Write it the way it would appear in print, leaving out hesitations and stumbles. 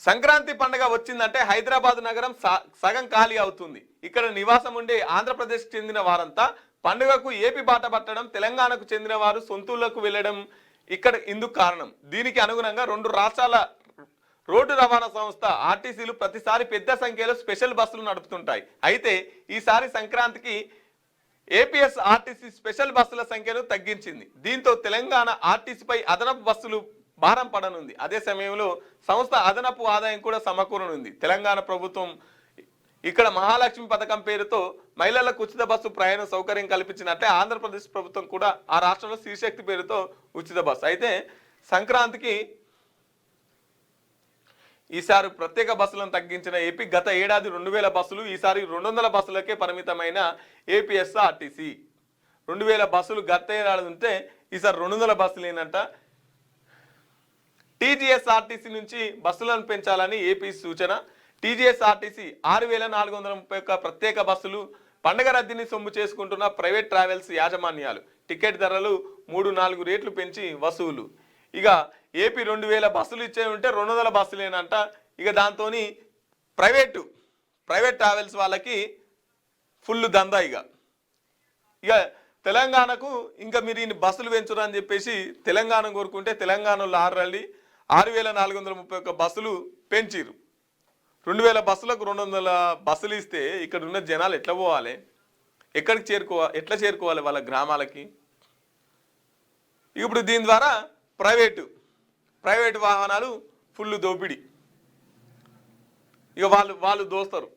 సంక్రాంతి పండుగ వచ్చిందంటే హైదరాబాద్ నగరం సగం ఖాళీ అవుతుంది. ఇక్కడ నివాసం ఉండే ఆంధ్రప్రదేశ్ చెందిన వారంతా పండుగకు ఏపీ బాట పట్టడం, తెలంగాణకు చెందిన వారు సొంతూళ్లకు వెళ్లడం ఇక్కడ ఇందుకు కారణం. దీనికి అనుగుణంగా రెండు రాష్ట్రాల రోడ్డు రవాణా సంస్థ ఆర్టీసీలు ప్రతిసారి పెద్ద సంఖ్యలో స్పెషల్ బస్సులు నడుపుతుంటాయి. అయితే ఈసారి సంక్రాంతికి ఏపీఎస్ ఆర్టీసీ స్పెషల్ బస్సుల సంఖ్యను తగ్గించింది. దీంతో తెలంగాణ ఆర్టీసీపై అదనపు బస్సులు భారం పడనుంది. అదే సమయంలో సంస్థ అదనపు ఆదాయం కూడా సమకూరనుంది. తెలంగాణ ప్రభుత్వం ఇక్కడ మహాలక్ష్మి పథకం పేరుతో మహిళలకు ఉచిత బస్సు ప్రయాణ సౌకర్యం కల్పించినట్లే ఆంధ్రప్రదేశ్ ప్రభుత్వం కూడా ఆ రాష్ట్రంలో శ్రీశక్తి పేరుతో ఉచిత బస్సు. అయితే సంక్రాంతికి ఈసారి ప్రత్యేక బస్సులను తగ్గించిన ఏపీ గత ఏడాది 2000 బస్సులు, ఈసారి 200 బస్సులకే పరిమితమైన ఏపీఎస్ ఆర్టీసీ. 2000 బస్సులు గత ఏడాది ఉంటే ఈసారి 200 బస్సులు ఏంటంట. టీజీఎస్ఆర్టీసీ నుంచి బస్సులను పెంచాలని ఏపీ సూచన. టీజీఎస్ఆర్టీసీ 6431 ప్రత్యేక బస్సులు, పండగ రద్దీని సొమ్ము చేసుకుంటున్న ప్రైవేట్ ట్రావెల్స్ యాజమాన్యాలు టికెట్ ధరలు 3-4 రేట్లు పెంచి వసూలు. ఇక ఏపీ 2000 బస్సులు ఇచ్చే ఉంటే 200 బస్సులేనంట. ఇక దాంతో ప్రైవేట్ ట్రావెల్స్ వాళ్ళకి ఫుల్ దందా. ఇక తెలంగాణకు ఇంకా మీరు ఈ బస్సులు పెంచురా అని చెప్పేసి తెలంగాణ కోరుకుంటే తెలంగాణలో 6431 బస్సులు పెంచిరు. 2000 బస్సులకు 200 బస్సులు ఇస్తే ఇక్కడ ఉన్న జనాలు ఎట్లా పోవాలి, ఎట్లా చేరుకోవాలి వాళ్ళ గ్రామాలకి. ఇప్పుడు దీని ద్వారా ప్రైవేటు వాహనాలు ఫుల్ దోపిడీ. ఇక వాళ్ళు దోస్తారు.